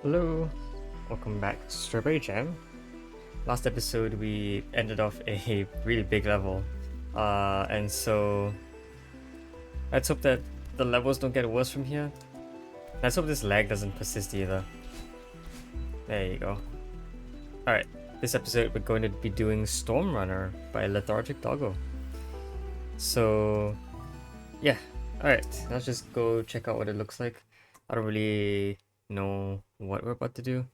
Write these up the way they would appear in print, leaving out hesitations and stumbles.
Hello, welcome back to Strawberry Jam. Last episode we ended off a really big level, and so let's hope that the levels don't get worse from here. Let's hope this lag doesn't persist either. There you go. Alright, this episode we're going to be doing Storm Runner by Lethargic Doggo. So, yeah, alright, let's just go check out what it looks like. I don't really know what we're about to do.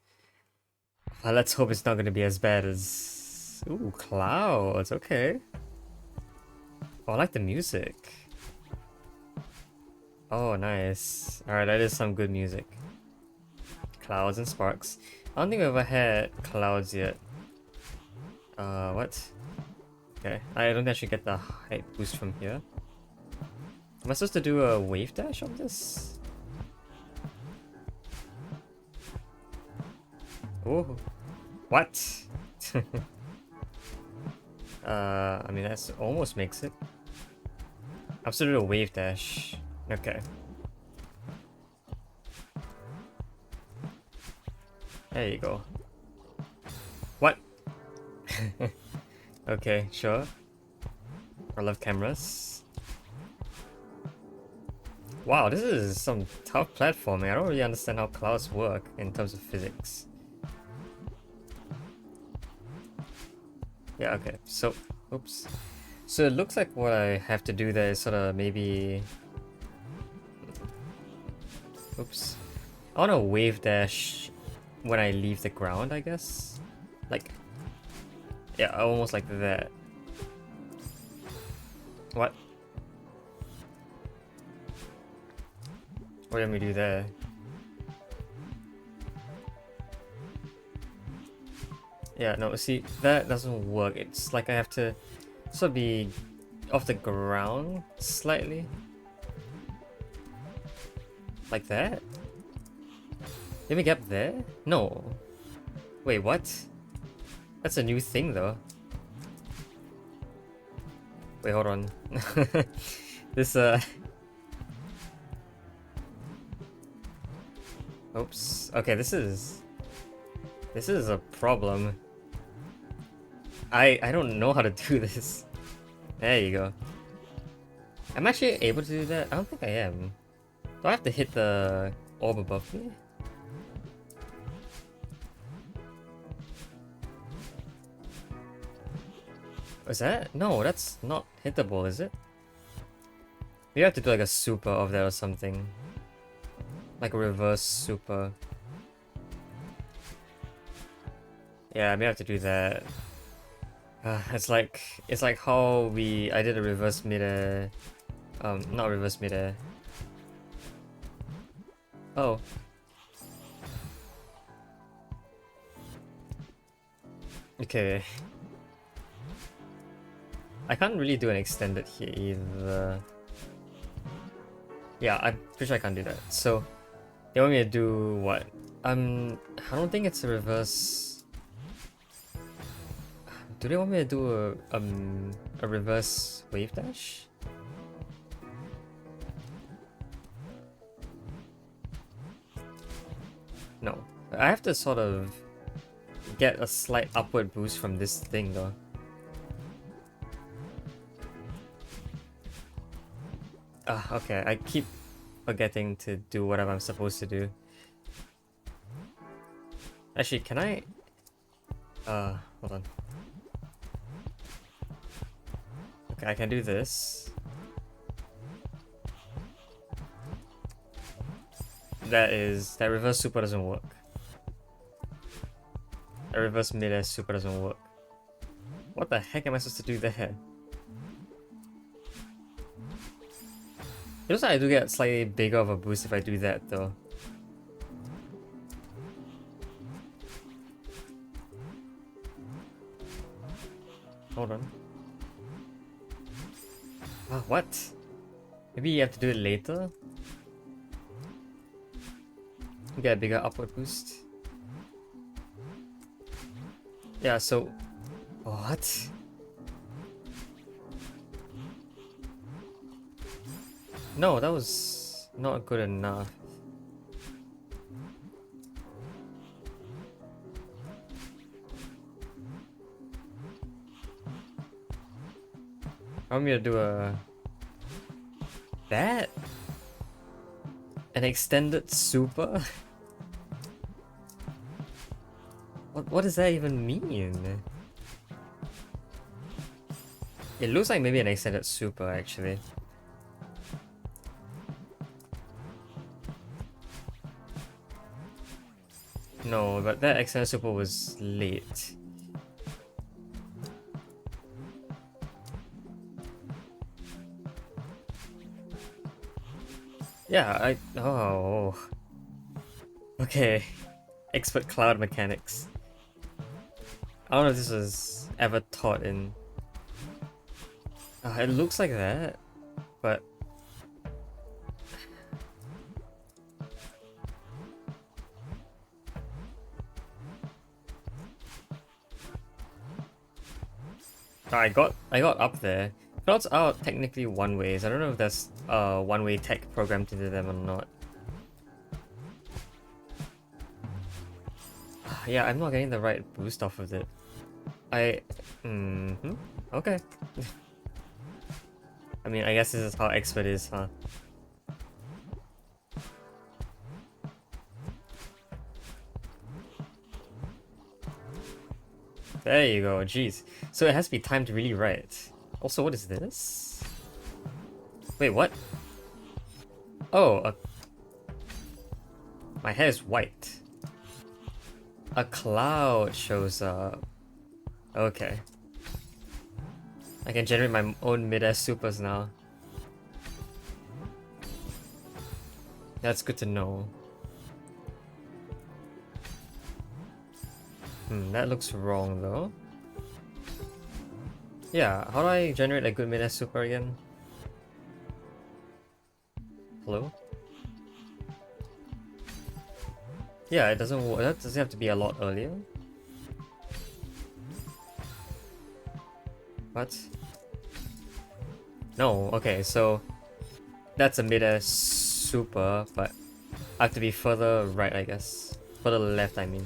Let's hope it's not going to be as bad as... Ooh, clouds, okay. Oh, I like the music. Oh, nice. Alright, that is some good music. Clouds and sparks. I don't think we've ever had clouds yet. What? Okay, I don't actually get the height boost from here. Am I supposed to do a wave dash on this? Oh, what? I mean, that's almost makes it. I'm supposed to do a wave dash. Okay. There you go. What? Okay, sure. I love cameras. Wow, this is some tough platforming. I don't really understand how clouds work in terms of physics. Yeah, okay. So, oops. So it looks like what I have to do there is sort of maybe... Oops. I want to wave dash when I leave the ground, I guess? Like... Yeah, almost like that. What? What did we do there? Yeah, no, see, that doesn't work. It's like I have to sort of be off the ground slightly. Like that? Did we get up there? No. Wait, what? That's a new thing though. Wait, hold on. This, Oops. Okay, this is a problem. I don't know how to do this. There you go. I'm actually able to do that? I don't think I am. Do I have to hit the orb above me? Is that? No, that's not hittable, is it? You have to do like a super of that or something. Like a reverse super. Yeah, I may have to do that. It's like how I did a reverse midair. Not reverse midair. Oh. Okay. I can't really do an extended here either. Yeah, I'm pretty sure I can't do that. So they want me to do what? I don't think it's a reverse. Do they want me to do a reverse wave dash? No. I have to sort of get a slight upward boost from this thing though. Okay, I keep forgetting to do whatever I'm supposed to do. Actually, can I... hold on. Okay, I can do this. That reverse super doesn't work. That reverse mid-air super doesn't work. What the heck am I supposed to do there? It looks like I do get slightly bigger of a boost if I do that though. Hold on. What? Maybe you have to do it later? Get a bigger upward boost. Yeah, so... What? No, that was not good enough. I want me to do a... That? An extended super? What does that even mean? It looks like maybe an extended super actually. No, but that extended super was late. Yeah, oh. Okay. Expert cloud mechanics. I don't know if this was ever taught in... it looks like that, but... I got up there. Clouds are technically one-ways. I don't know if there's one-way tech programmed into them or not. Yeah, I'm not getting the right boost off of it. Okay. I mean, I guess this is how expert is, huh? There you go, jeez. So it has to be timed really right. Also, what is this? Wait, what? Oh, my hair is white. A cloud shows up. Okay. I can generate my own mid-air supers now. That's good to know. That looks wrong though. Yeah, how do I generate a good mid-air super again? Hello? Yeah, it doesn't work. That does it have to be a lot earlier? What? No, okay, so that's a mid-air super, but I have to be further right, I guess. Further left, I mean.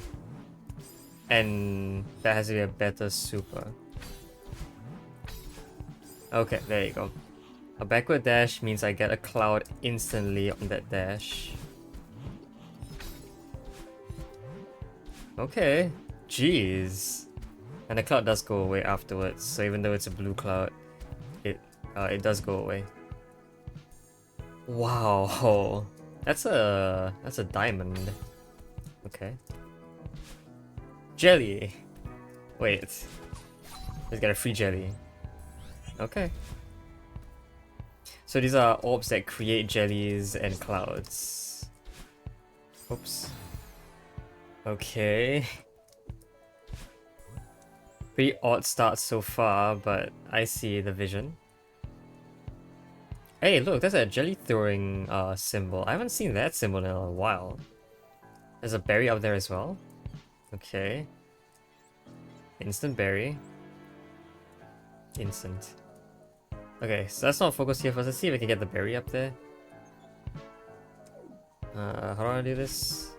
And that has to be a better super. Okay, there you go. A backward dash means I get a cloud instantly on that dash. Okay, jeez. And the cloud does go away afterwards, so even though it's a blue cloud, it does go away. Wow, that's a diamond. Okay. Jelly. Wait, let's get a free jelly. Okay. So these are orbs that create jellies and clouds. Oops. Okay. Pretty odd start so far, but I see the vision. Hey, look, there's a jelly throwing symbol. I haven't seen that symbol in a while. There's a berry up there as well. Okay. Instant berry. Instant. Okay, so let's not focus here first. Let's see if we can get the berry up there. How do I do this?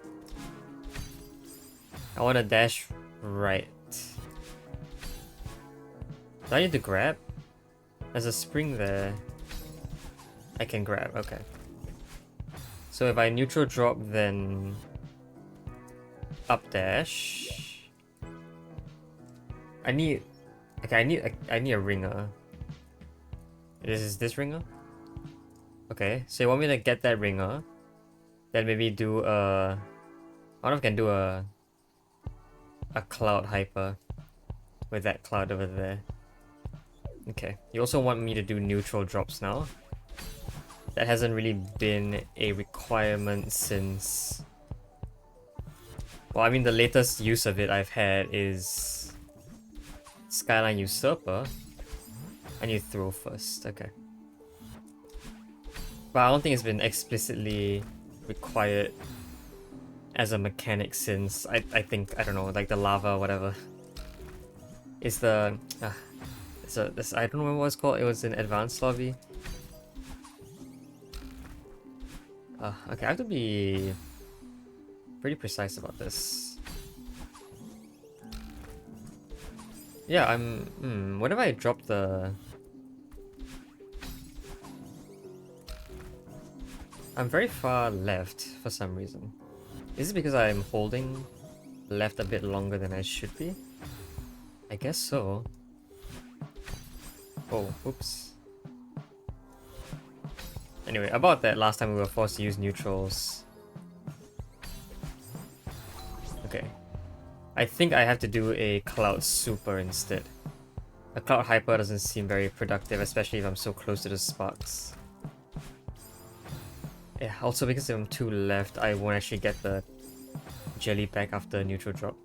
I want to dash right. Do I need to grab? There's a spring there. I can grab, okay. So if I neutral drop, then up dash. I need a ringer. Is this ringer? Okay, so you want me to get that ringer, then maybe do a... I don't know if I can do a cloud hyper with that cloud over there. Okay, you also want me to do neutral drops now. That hasn't really been a requirement since... Well, I mean, the latest use of it I've had is Skyline Usurper. I need to throw first, okay. But I don't think it's been explicitly required as a mechanic since I think, I don't know, like the lava or whatever. It's the... I don't remember what it's called, it was in advanced lobby. Okay, I have to be pretty precise about this. Yeah, whenever I drop the I'm very far left for some reason. Is it because I'm holding left a bit longer than I should be? I guess so. Oh, oops. Anyway, about that, last time we were forced to use neutrals. Okay. I think I have to do a Cloud Super instead. A Cloud Hyper doesn't seem very productive, especially if I'm so close to the sparks. Yeah, also because if I'm too left, I won't actually get the jelly back after neutral drop.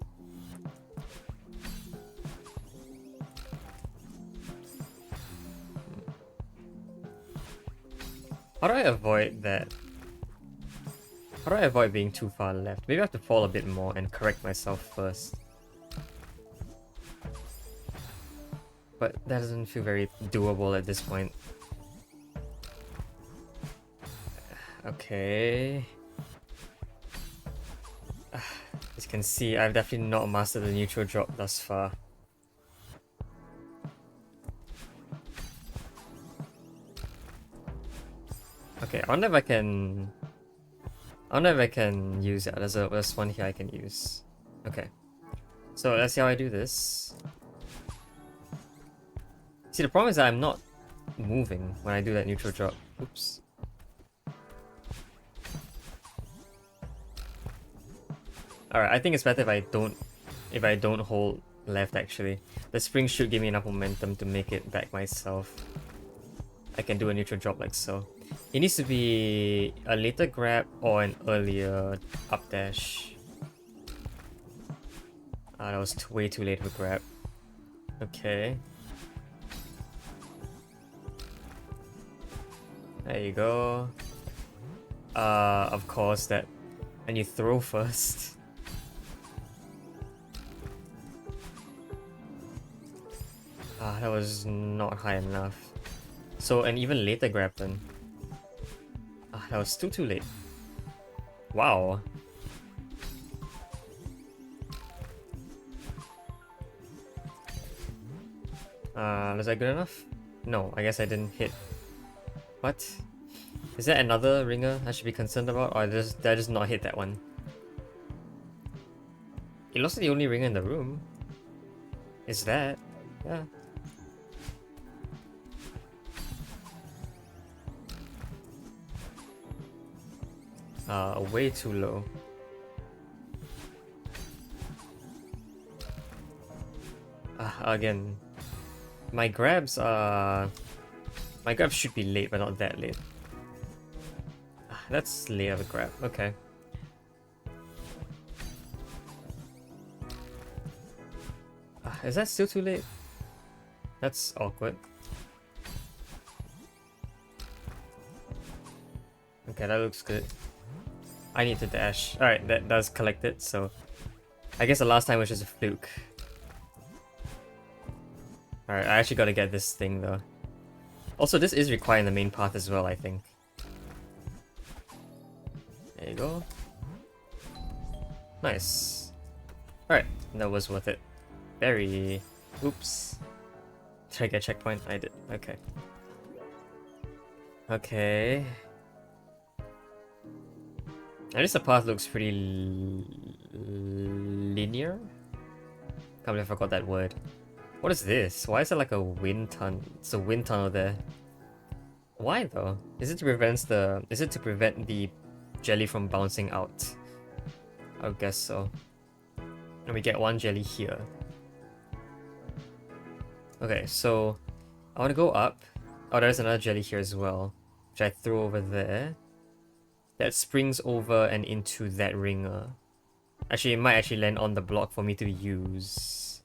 How do I avoid that? How do I avoid being too far left? Maybe I have to fall a bit more and correct myself first. But that doesn't feel very doable at this point. Okay. As you can see, I've definitely not mastered the neutral drop thus far. Okay, I wonder if I can... use it. There's one here I can use. Okay. So let's see how I do this. See, the problem is that I'm not moving when I do that neutral drop. Oops. Alright, I think it's better if I don't hold left actually. The spring should give me enough momentum to make it back myself. I can do a neutral drop like so. It needs to be a later grab or an earlier up dash. That was way too late of a grab. Okay. There you go. Of course that... And you throw first. That was not high enough. So an even later grab then. That was still too late. Wow. Was that good enough? No, I guess I didn't hit. What? Is that another ringer I should be concerned about? Or did I just not hit that one? It looks like the only ringer in the room. Is that? Yeah. Way too low. Again, my grabs should be late, but not that late. That's late of a grab. Okay. Is that still too late? That's awkward. Okay, that looks good. I need to dash. Alright, that does collect it, so... I guess the last time was just a fluke. Alright, I actually gotta get this thing though. Also, this is required in the main path as well, I think. There you go. Nice. Alright, that was worth it. Very... Oops. Did I get a checkpoint? I did. Okay. Okay. At least the path looks pretty linear. Can't believe I forgot that word. What is this? Why is there like a wind tunnel? It's a wind tunnel there. Why though? Is it to prevent the jelly from bouncing out? I would guess so. And we get one jelly here. Okay, so I want to go up. Oh, there's another jelly here as well, which I throw over there. That springs over and into that ringer. Actually, it might actually land on the block for me to use.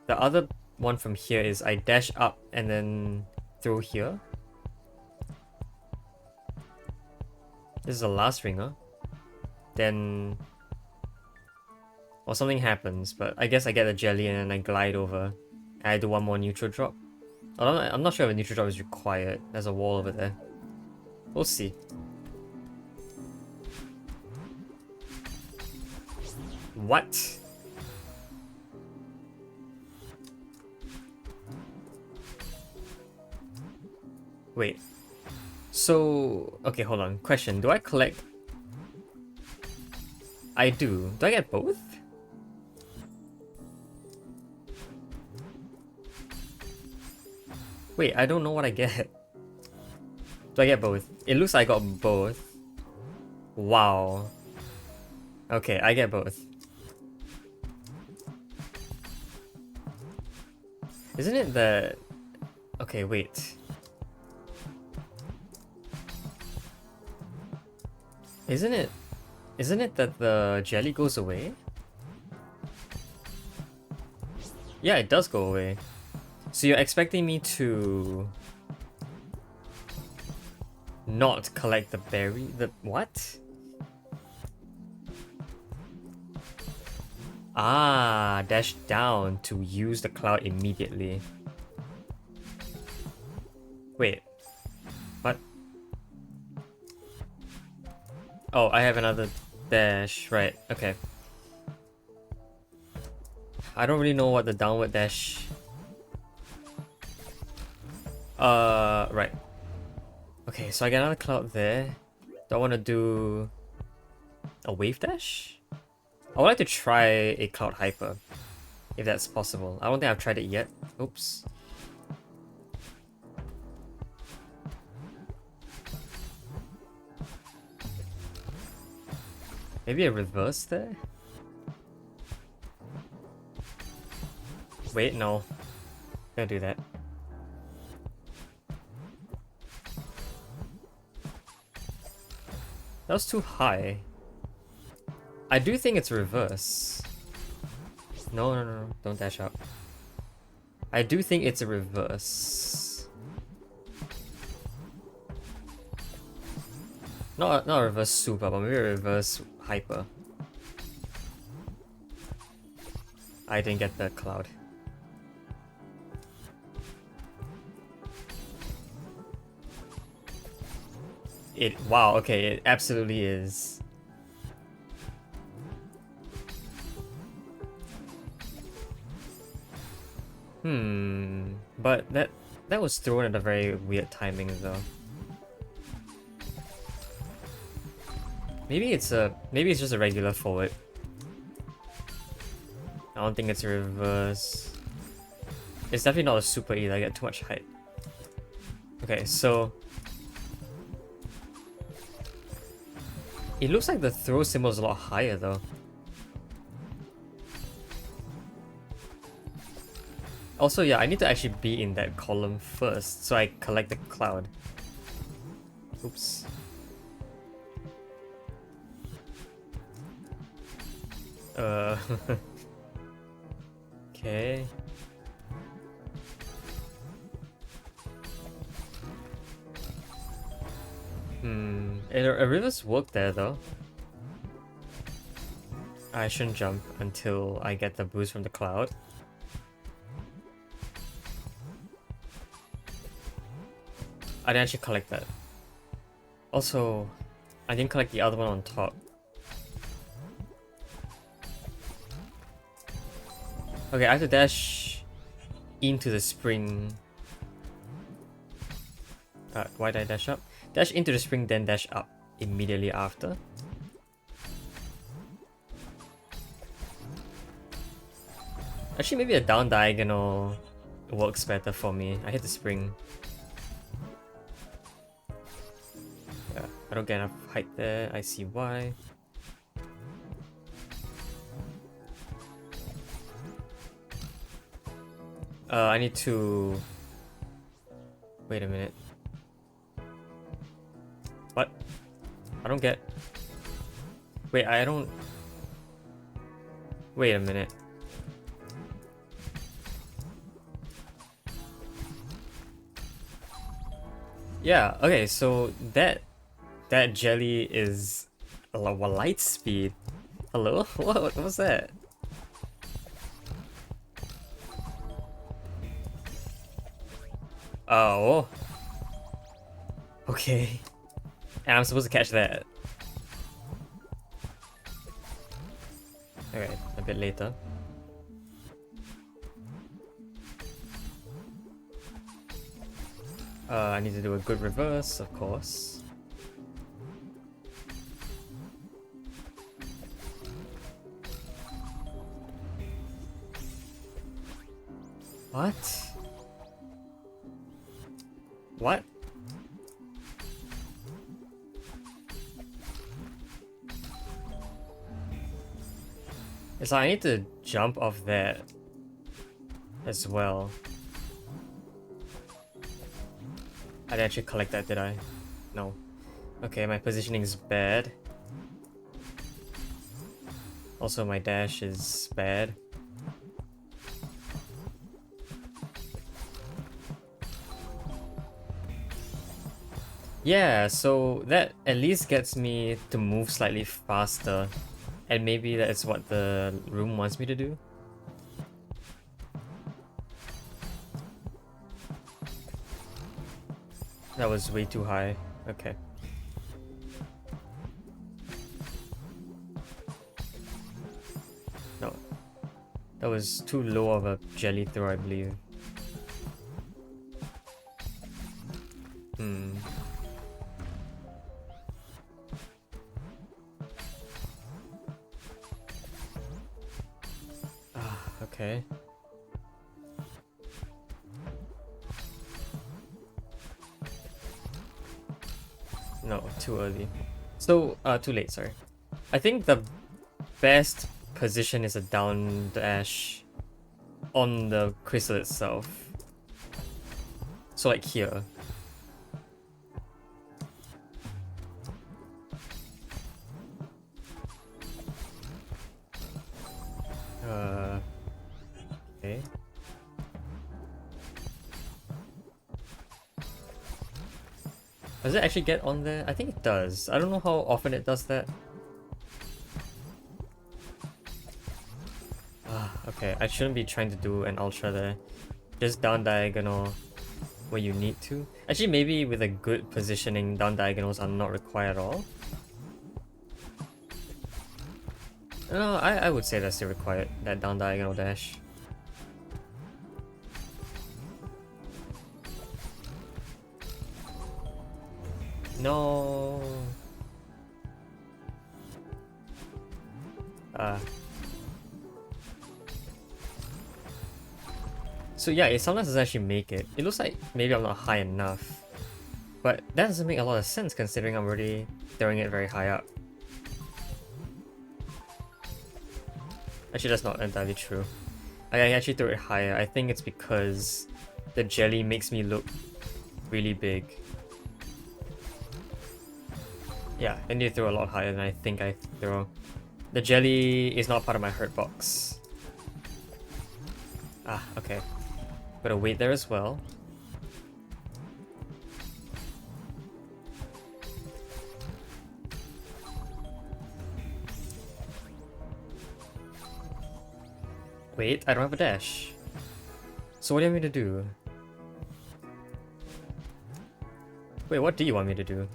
The other one from here is I dash up and then throw here. This is the last ringer. Then... Well, something happens, but I guess I get a jelly and then I glide over. And I do one more neutral drop. I'm not sure if a neutral drop is required. There's a wall over there. We'll see. What? Wait. So, okay, hold on. Question, do I collect... I do. Do I get both? Wait, I don't know what I get. Do I get both? It looks like I got both. Wow. Okay, I get both. Isn't it that... Okay, wait. Isn't it that the jelly goes away? Yeah, it does go away. So you're expecting me to not collect the berry? The what? Ah, dash down to use the cloud immediately. Wait. What? Oh, I have another dash. Right, okay. I don't really know what the downward dash... right. Okay, so I get another cloud there. Do I want to do a wave dash? I would like to try a cloud hyper, if that's possible. I don't think I've tried it yet. Oops. Maybe a reverse there? Wait, no. Gonna do that. That was too high. I do think it's reverse. No, don't dash up. I do think it's a reverse. Not a reverse super, but maybe a reverse hyper. I didn't get the cloud. Wow, okay, it absolutely is. But that was thrown at a very weird timing though. Maybe it's just a regular forward. I don't think it's a reverse. It's definitely not a super either, I get too much height. Okay, so it looks like the throw symbol is a lot higher though. Also, yeah, I need to actually be in that column first, so I collect the cloud. Oops. Okay. A reverse worked there though. I shouldn't jump until I get the boost from the cloud. I didn't actually collect that. Also, I didn't collect the other one on top. Okay, I have to dash into the spring. Why did I dash up? Dash into the spring, then dash up immediately after. Actually, maybe a down diagonal works better for me. I hit the spring. Yeah, I don't get enough height there. I see why. I need to... Wait a minute. What? I don't get... Wait, I don't... Wait a minute. Yeah, okay, so that jelly is a light speed. Hello? What was that? Oh. Okay. And I'm supposed to catch that. Okay, a bit later. I need to do a good reverse, of course. What? What? It's like I need to jump off that as well. I didn't actually collect that, did I? No. Okay, my positioning is bad. Also, my dash is bad. Yeah, so that at least gets me to move slightly faster. And maybe that's what the room wants me to do. That was way too high. Okay. No. That was too low of a jelly throw, I believe. Hmm. Okay. No, too early. So, too late, sorry. I think the best position is a down dash on the crystal itself. So like here. Okay. Does it actually get on there? I think it does. I don't know how often it does that. Okay, I shouldn't be trying to do an ultra there. Just down diagonal where you need to. Actually, maybe with a good positioning, down diagonals are not required at all. No, I would say that's still required, that down diagonal dash. No. So yeah, it sometimes doesn't actually make it. It looks like maybe I'm not high enough. But that doesn't make a lot of sense considering I'm already throwing it very high up. Actually, that's not entirely true. I actually threw it higher. I think it's because the jelly makes me look really big. Yeah, I need to throw a lot higher than I think I throw. The jelly is not part of my hurt box. Okay. Gotta wait there as well. Wait, I don't have a dash. So what do you want me to do? Wait, what do you want me to do?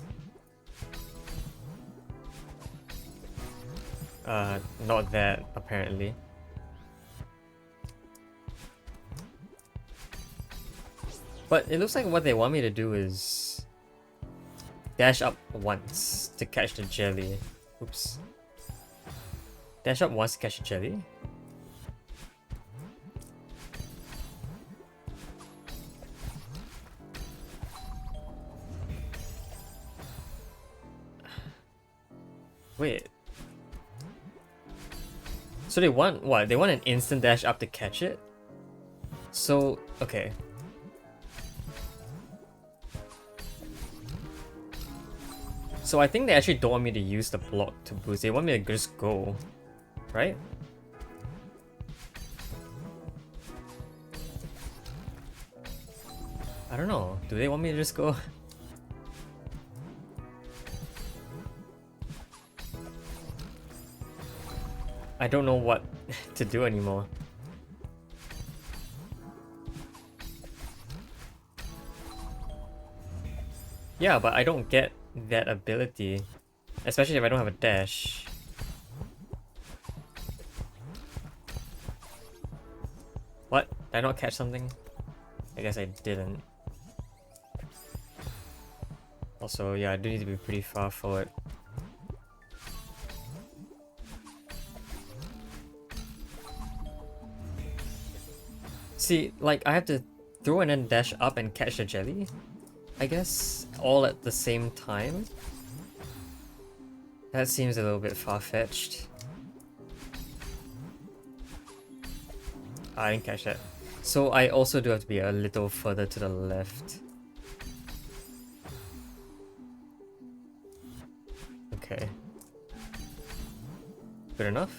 Not that, apparently. But it looks like what they want me to do is dash up once to catch the jelly. Oops. Dash up once to catch the jelly? Wait. So they want what? They want an instant dash up to catch it? So, okay. So I think they actually don't want me to use the block to boost. They want me to just go, right? I don't know. Do they want me to just go? I don't know what to do anymore. Yeah, but I don't get that ability. Especially if I don't have a dash. What? Did I not catch something? I guess I didn't. Also, yeah, I do need to be pretty far forward. See, like, I have to throw and then dash up and catch the jelly, I guess, all at the same time. That seems a little bit far-fetched. I didn't catch that. So I also do have to be a little further to the left. Okay. Good enough?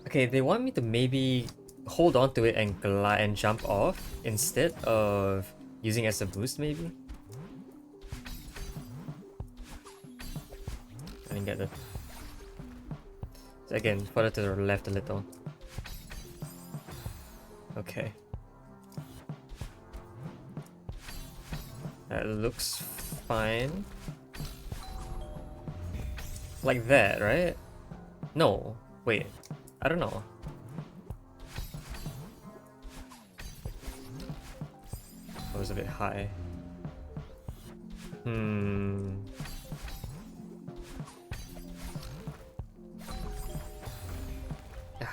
Okay, they want me to maybe hold on to it and glide and jump off instead of using it as a boost, maybe? I didn't get that. So again, further to the left a little. Okay. That looks fine. Like that, right? No, wait. I don't know. That was a bit high.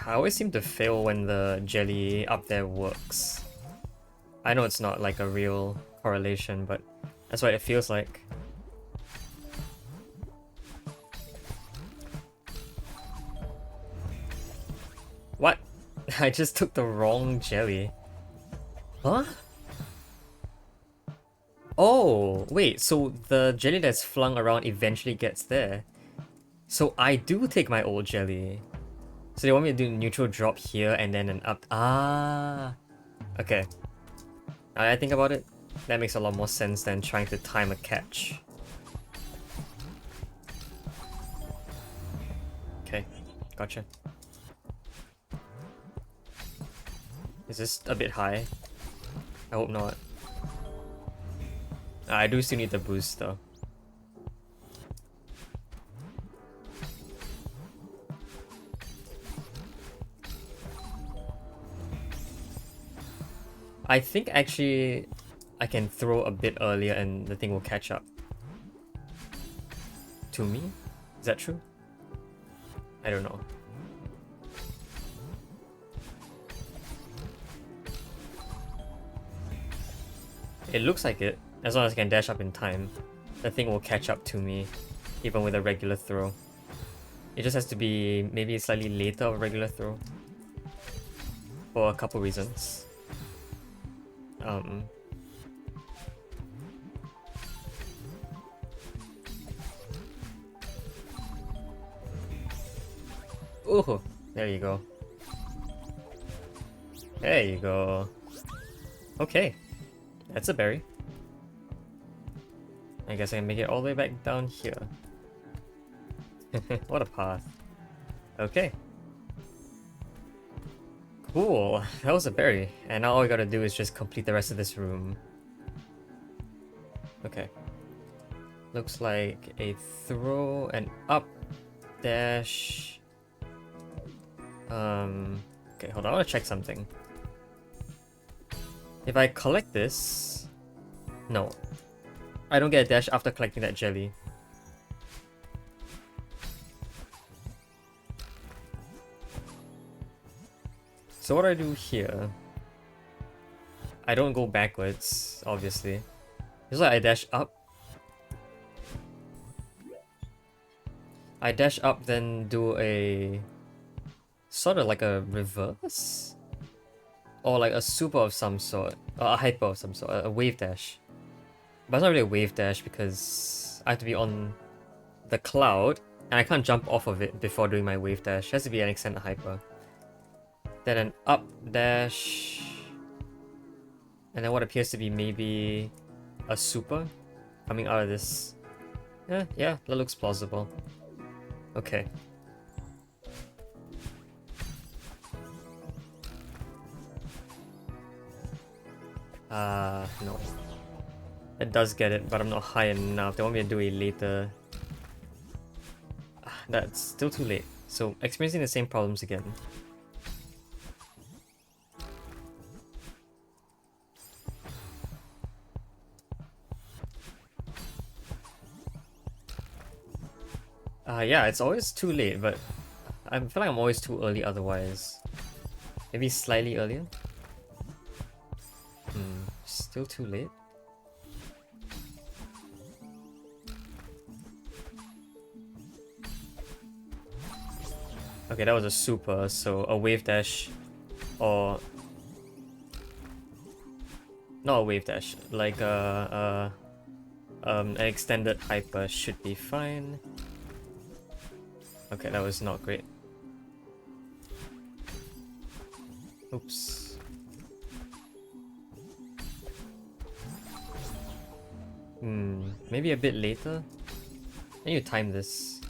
I always seem to fail when the jelly up there works. I know it's not like a real correlation, but that's what it feels like. What? I just took the wrong jelly. Huh? Oh, wait, so the jelly that's flung around eventually gets there. So I do take my old jelly. So they want me to do neutral drop here and then an up. Ah, okay. Now that I think about it, that makes a lot more sense than trying to time a catch. Okay, gotcha. Is this a bit high? I hope not. I do still need the boost though. I think actually I can throw a bit earlier and the thing will catch up to me. Is that true? I don't know. It looks like it. As long as I can dash up in time, the thing will catch up to me, even with a regular throw. It just has to be maybe slightly later of a regular throw. For a couple reasons. Oh, there you go. There you go. Okay, that's a berry. I guess I can make it all the way back down here. What a path. Okay. Cool, that was a berry. And now all we gotta do is just complete the rest of this room. Okay. Looks like a throw and up dash. Okay, hold on, I wanna check something. If I collect this... No. I don't get a dash after collecting that jelly. So what do I do here? I don't go backwards, obviously. It's like I dash up. I dash up, then do a... sort of like a reverse? Or like a super of some sort. Or a hyper of some sort. A wave dash. But it's not really a wave dash because I have to be on the cloud and I can't jump off of it before doing my wave dash. It has to be an extended hyper. Then an up dash. And then what appears to be maybe a super coming out of this. Yeah, that looks plausible. Okay. No. It does get it, but I'm not high enough. They want me to do it later. That's still too late. So, experiencing the same problems again. Yeah, it's always too late, but I feel like I'm always too early otherwise. Maybe slightly earlier? Still too late? Okay, that was a super, so a wave dash or not a wave dash, like an extended hyper should be fine. Okay, that was not great. Oops. Maybe a bit later? I need to time this.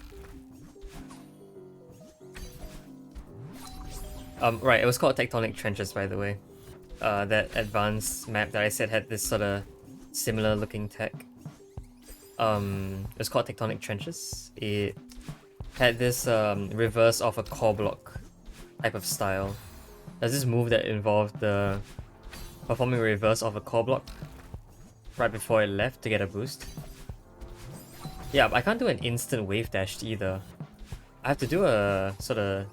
Right, it was called Tectonic Trenches, by the way. That advanced map that I said had this sort of similar looking tech. It was called Tectonic Trenches. It had this reverse of a core block type of style. There's this move that involved the performing reverse of a core block right before it left to get a boost. Yeah, but I can't do an instant wave dash either. I have to do a sort of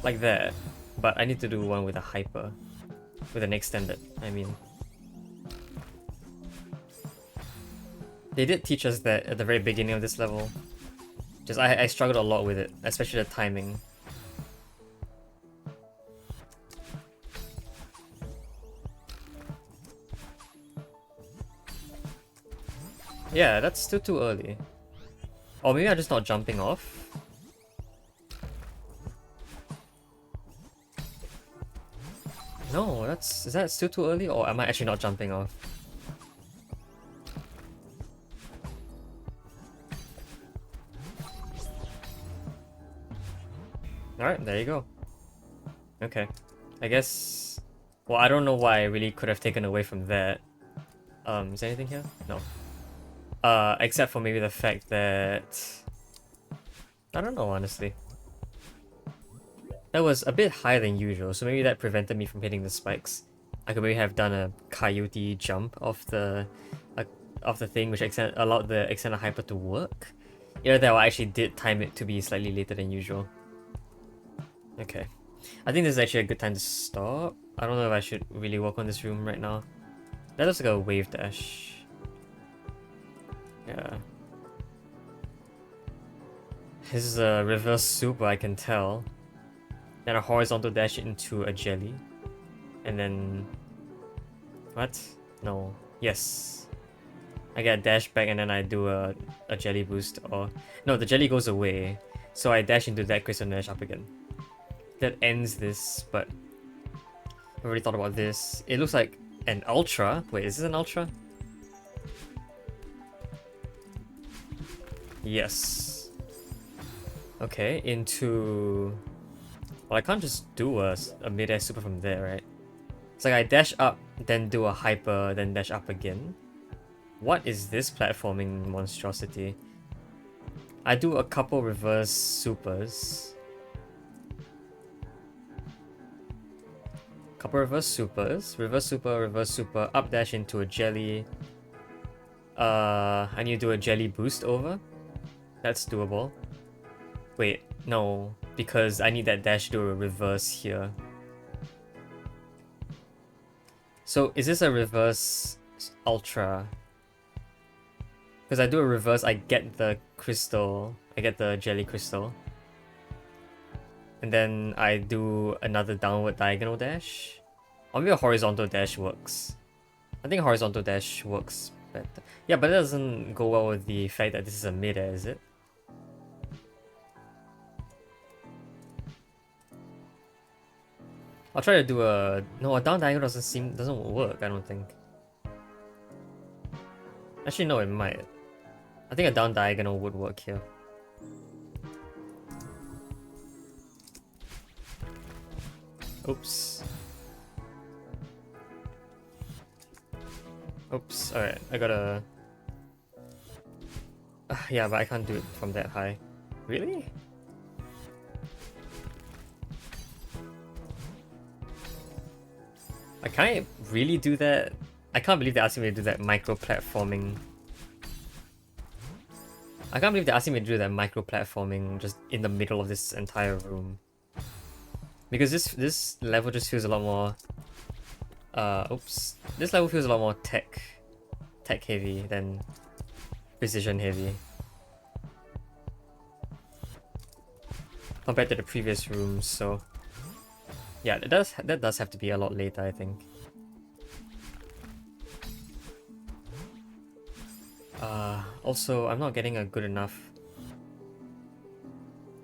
like that, but I need to do one with a hyper, with an extended, I mean. They did teach us that at the very beginning of this level. Just I struggled a lot with it, especially the timing. Yeah, that's still too early. Or maybe I'm just not jumping off. No, is that still too early, or am I actually not jumping off? Alright, there you go. Okay. I guess... Well, I don't know why I really could have taken away from that. Is there anything here? No. Except for maybe the fact that... I don't know, honestly. That was a bit higher than usual, so maybe that prevented me from hitting the spikes. I could maybe have done a coyote jump off the thing, which allowed the extended hyper to work. Either that or I actually did time it to be slightly later than usual. Okay. I think this is actually a good time to stop. I don't know if I should really work on this room right now. That looks like a wave dash. Yeah. This is a reverse super, I can tell. Then a horizontal dash into a jelly. And then... What? No. Yes. I get a dash back and then I do a jelly boost. Or no, the jelly goes away. So I dash into that crystal and dash up again. That ends this, but... I've already thought about this. It looks like an ultra. Wait, is this an ultra? Yes. Okay, into... Well, I can't just do a mid-air super from there, right? It's like I dash up, then do a hyper, then dash up again. What is this platforming monstrosity? I do a couple reverse supers. Couple reverse supers. Reverse super, up dash into a jelly. I need to do a jelly boost over. That's doable. Wait, no. Because I need that dash to do a reverse here. So is this a reverse ultra? Because I do a reverse, I get the crystal. I get the jelly crystal. And then I do another downward diagonal dash. Or maybe a horizontal dash works. I think a horizontal dash works better. Yeah, but that doesn't go well with the fact that this is a mid-air, is it? I'll try to do a... No, a down diagonal doesn't work, I don't think. Actually, no, it might. I think a down diagonal would work here. Oops. Oops, alright, I gotta... yeah, but I can't do it from that high. Really? I can't really do that. I can't believe they're asking me to do that micro platforming I can't believe they're asking me to do that micro-platforming just in the middle of this entire room. Because this level just feels a lot more... oops. This level feels a lot more tech heavy than precision heavy. Compared to the previous rooms, so... Yeah, that does have to be a lot later, I think. Also, I'm not getting a good enough...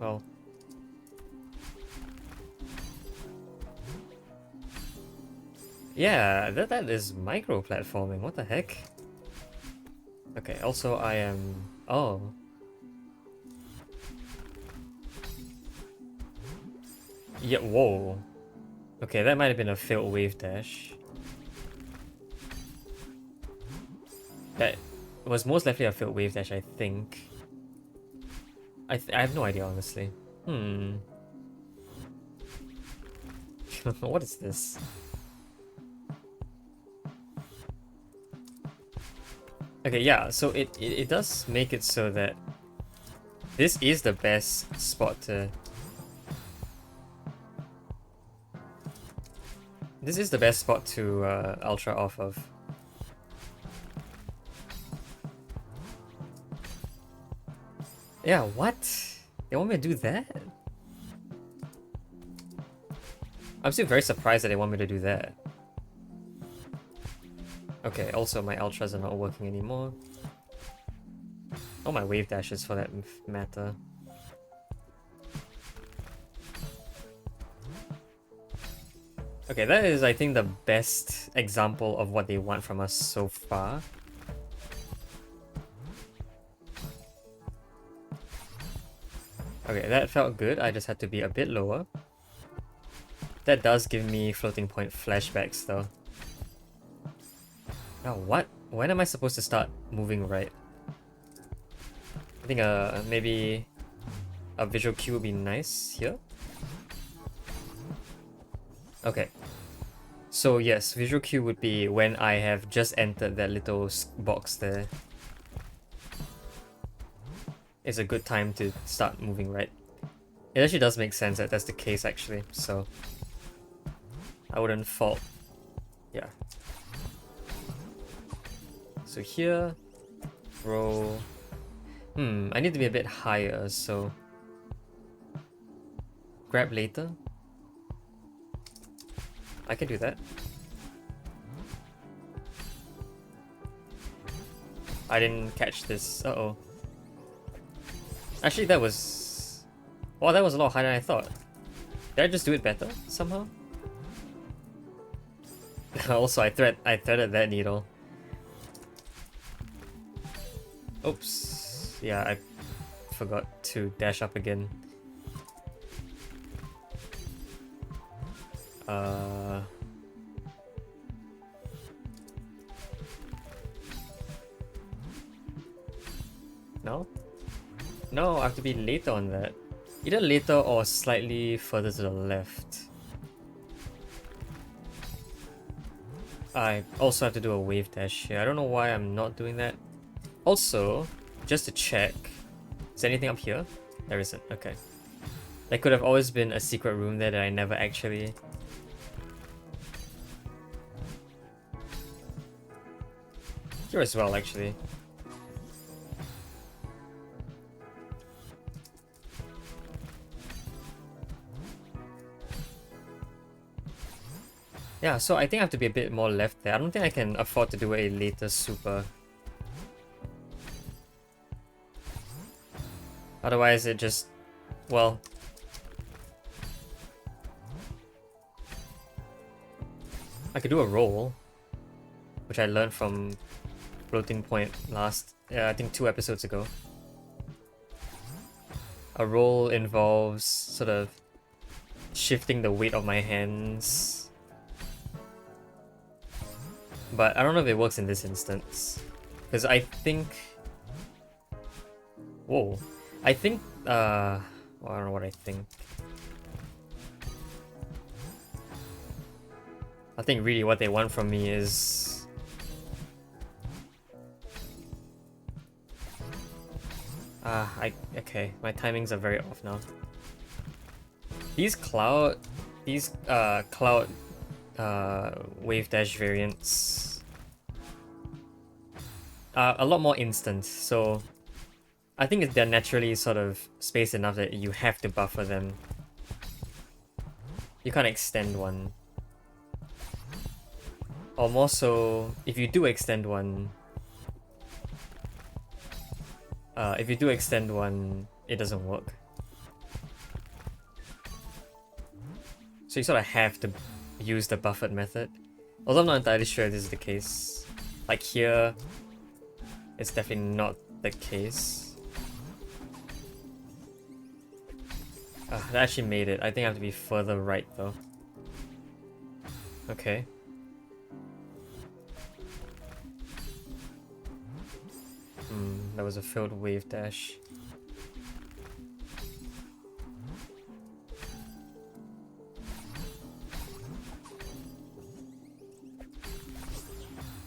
Well... Yeah, that is micro-platforming, what the heck? Okay, also I am... Oh. Yeah, whoa. Okay, that might have been a failed wave dash. That was most likely a failed wave dash, I think. I have no idea, honestly. What is this? Okay, yeah, so it does make it so that this is the best spot to... This is the best spot to ultra off of. Yeah, what? They want me to do that? I'm still very surprised that they want me to do that. Okay, also my ultras are not working anymore. Oh, my wave dashes for that matter. Okay, that is, I think, the best example of what they want from us so far. Okay, that felt good. I just had to be a bit lower. That does give me floating point flashbacks, though. Now, what? When am I supposed to start moving right? I think maybe a visual cue would be nice here. Okay. So yes, visual cue would be when I have just entered that little box there. It's a good time to start moving right. It actually does make sense that that's the case actually, so I wouldn't fault. Yeah. So here, roll. I need to be a bit higher, so grab later. I can do that. I didn't catch this. Uh-oh. Actually, that was... Well, that was a lot higher than I thought. Did I just do it better, somehow? Also, I threaded that needle. Oops. Yeah, I forgot to dash up again. No? No, I have to be later on that. Either later or slightly further to the left. I also have to do a wave dash here. I don't know why I'm not doing that. Also, just to check, is there anything up here? There isn't, okay. There could have always been a secret room there that I never actually... Here as well, actually. Yeah, so I think I have to be a bit more left there. I don't think I can afford to do a later super. Otherwise it just... well... I could do a roll, which I learned from Floating Point I think 2 episodes ago. A roll involves sort of shifting the weight of my hands. But I don't know if it works in this instance. Because I think... Whoa. I think, well, I don't know what I think. I think really what they want from me is... Okay, my timings are very off now. These cloud wave dash variants are a lot more instant, so I think they're naturally sort of spaced enough that you have to buffer them. You can't extend one. Or more so, if you do extend one, it doesn't work. So you sort of have to use the buffered method. Although I'm not entirely sure this is the case. Like here, it's definitely not the case. That actually made it. I think I have to be further right though. Okay. That was a failed wave dash.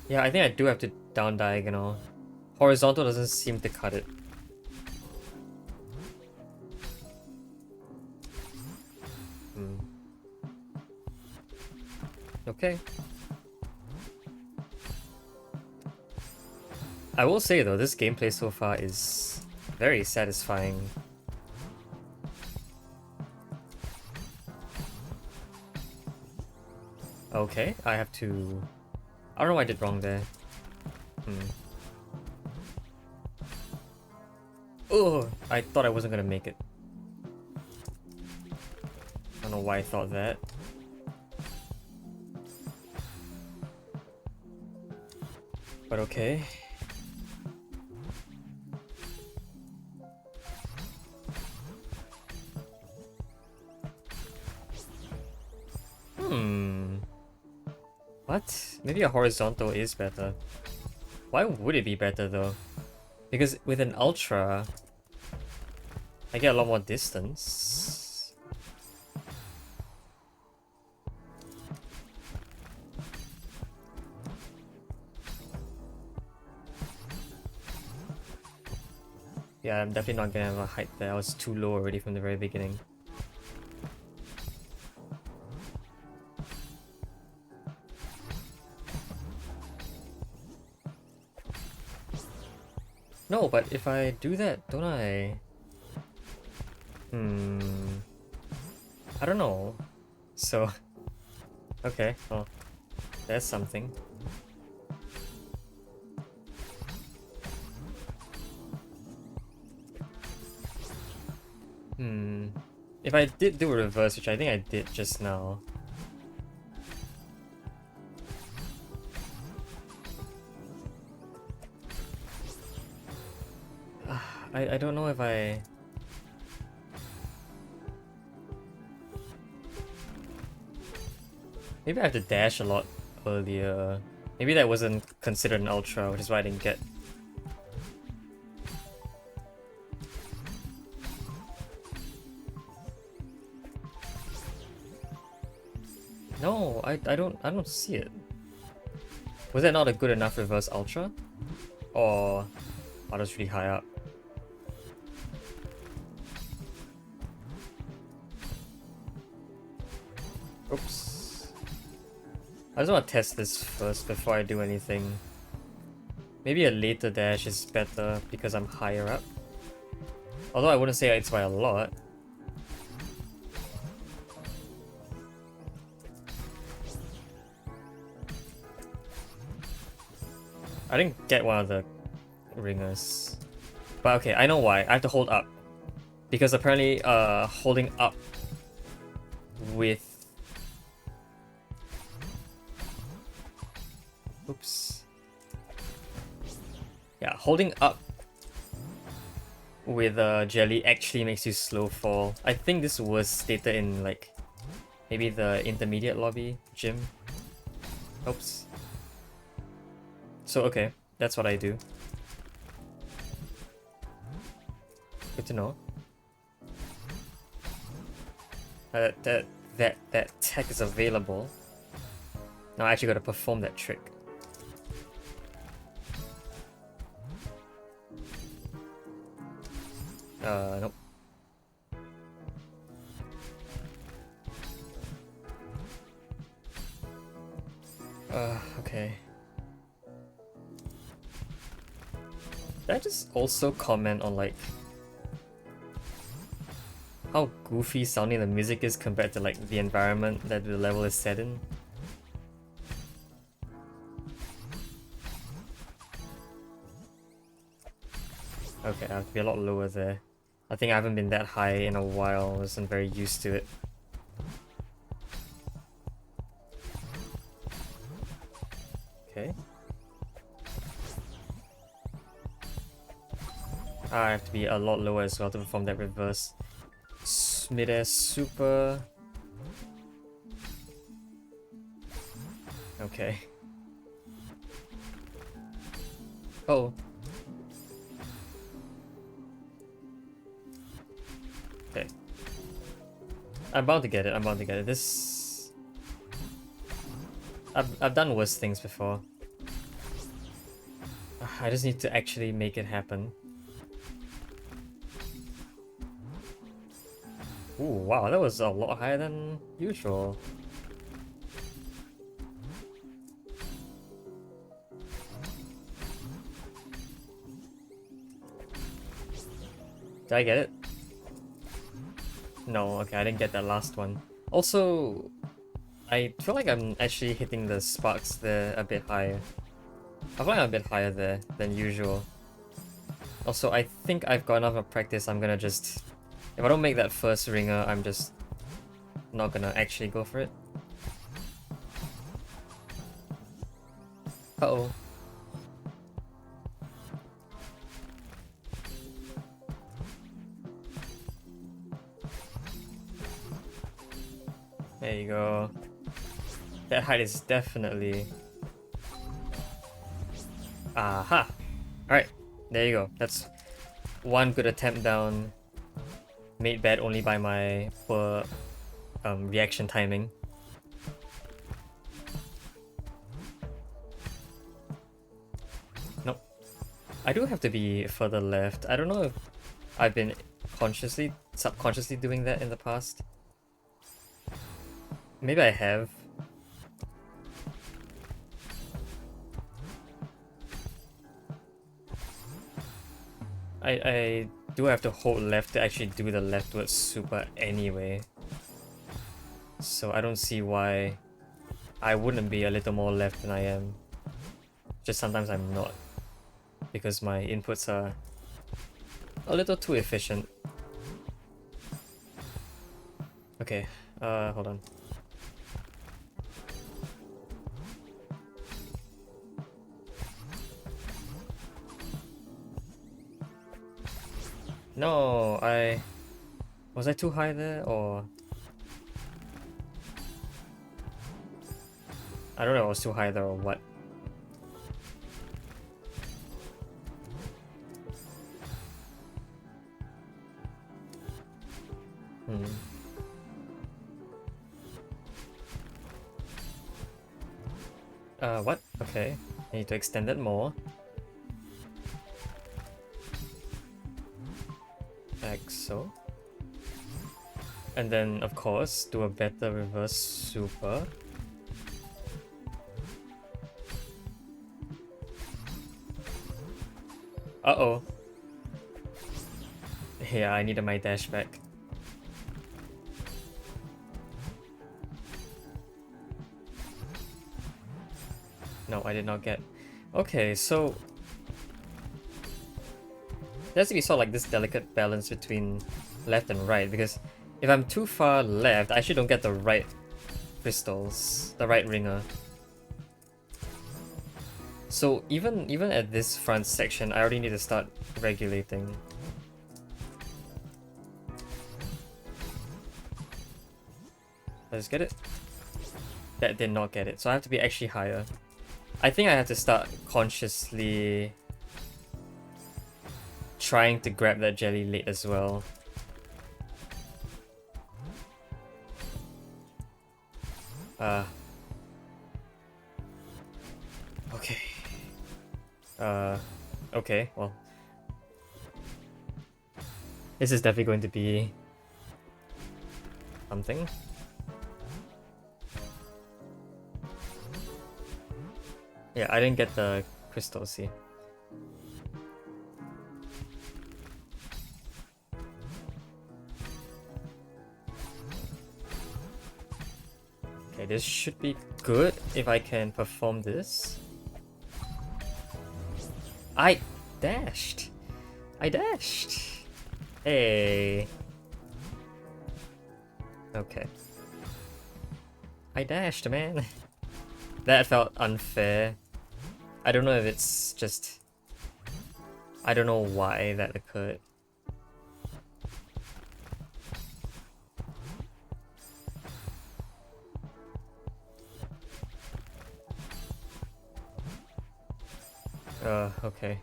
Yeah, I think I do have to down diagonal. Horizontal doesn't seem to cut it. Okay. I will say though, this gameplay so far is very satisfying. Okay, I have to... I don't know what I did wrong there. Oh, I thought I wasn't gonna make it. I don't know why I thought that. But okay. What? Maybe a horizontal is better. Why would it be better though? Because with an ultra, I get a lot more distance. Yeah, I'm definitely not gonna have a height there. I was too low already from the very beginning. No, but if I do that, don't I? I don't know. So, okay, well, there's something. If I did do a reverse, which I think I did just now. I don't know if I... Maybe I have to dash a lot earlier. Maybe that wasn't considered an ultra, which is why I didn't get. No, I don't see it. Was that not a good enough reverse ultra? Or I was really high up? Oops. I just want to test this first before I do anything. Maybe a later dash is better because I'm higher up. Although I wouldn't say it's by a lot. I didn't get one of the ringers. But okay, I know why. I have to hold up. Because apparently holding up with... Oops. Yeah, holding up with jelly actually makes you slow fall. I think this was stated in like maybe the intermediate lobby gym. Oops. So okay, that's what I do. Good to know. That tech is available. Now I actually gotta perform that trick. Nope. Okay. Did I just also comment on like how goofy sounding the music is compared to like the environment that the level is set in? Okay, I have to be a lot lower there. I think I haven't been that high in a while, I wasn't very used to it. Okay. I have to be a lot lower as well to perform that reverse. Mid-air super. Okay. Oh. Okay. I'm bound to get it, I'm bound to get it. This... I've done worse things before. I just need to actually make it happen. Ooh, wow, that was a lot higher than usual. Did I get it? No, okay, I didn't get that last one. Also, I feel like I'm actually hitting the sparks there a bit higher. I feel like I'm a bit higher there than usual. Also, I think I've got enough of practice. I'm gonna just... If I don't make that first ringer, I'm just not gonna actually go for it. Uh-oh. There you go. That height is definitely... Aha! Alright, there you go. That's one good attempt down. Made bad only by my poor reaction timing. Nope. I do have to be further left. I don't know if I've been consciously, subconsciously doing that in the past. Maybe I have. I do have to hold left to actually do the leftward super anyway. So I don't see why I wouldn't be a little more left than I am. Just sometimes I'm not. Because my inputs are a little too efficient. Okay, hold on. No, was I too high there, or... I don't know if I was too high there or what. What? Okay. I need to extend it more. Like so. And then, of course, do a better reverse super. Uh-oh. Yeah, I needed my dash back. No, I did not get. Okay, so there has to be sort of like this delicate balance between left and right, because if I'm too far left, I actually don't get the right crystals, the right ringer. So even at this front section, I already need to start regulating. Let's get it. That did not get it, so I have to be actually higher. I think I have to start consciously trying to grab that jelly late as well. Okay. Okay, well. This is definitely going to be something. Yeah, I didn't get the crystal, see. Okay, this should be good if I can perform this. I dashed! I dashed! Hey! Okay. I dashed, man! That felt unfair. I don't know if it's just... I don't know why that occurred. Okay.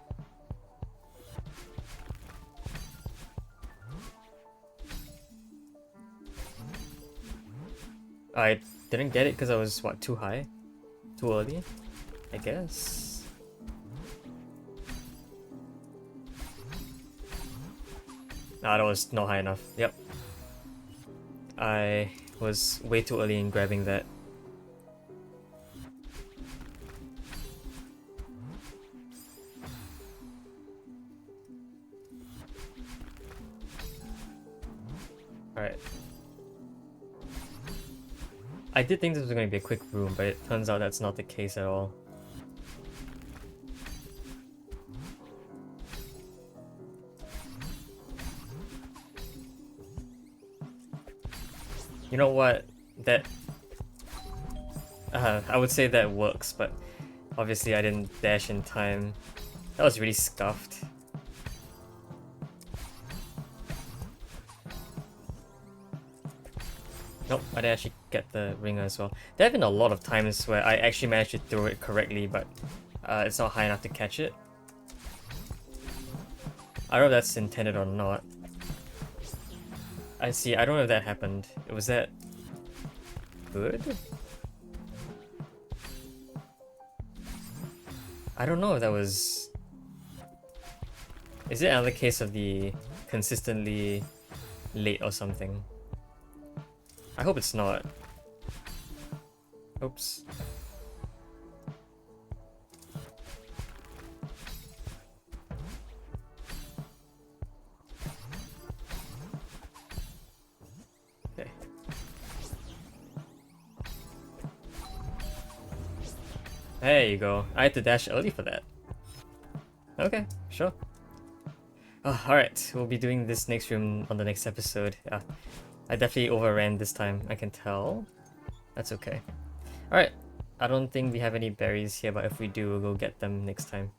I didn't get it because I was, what, too high? Too early? I guess? Nah, that was not high enough. Yep. I was way too early in grabbing that. Alright. I did think this was going to be a quick room, but it turns out that's not the case at all. You know what? That... I would say that works, but obviously I didn't dash in time. That was really scuffed. Nope, I didn't actually get the ringer as well. There have been a lot of times where I actually managed to throw it correctly, but it's not high enough to catch it. I don't know if that's intended or not. I see, I don't know if that happened. Was that good? I don't know if that was... Is it another case of the consistently late or something? I hope it's not. Oops. Okay. There you go. I had to dash early for that. Okay, sure. Alright, we'll be doing this next room on the next episode. Yeah. I definitely overran this time, I can tell. That's okay. Alright, I don't think we have any berries here, but if we do, we'll go get them next time.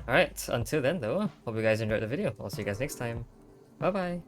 Alright, until then though, hope you guys enjoyed the video. I'll see you guys next time. Bye bye!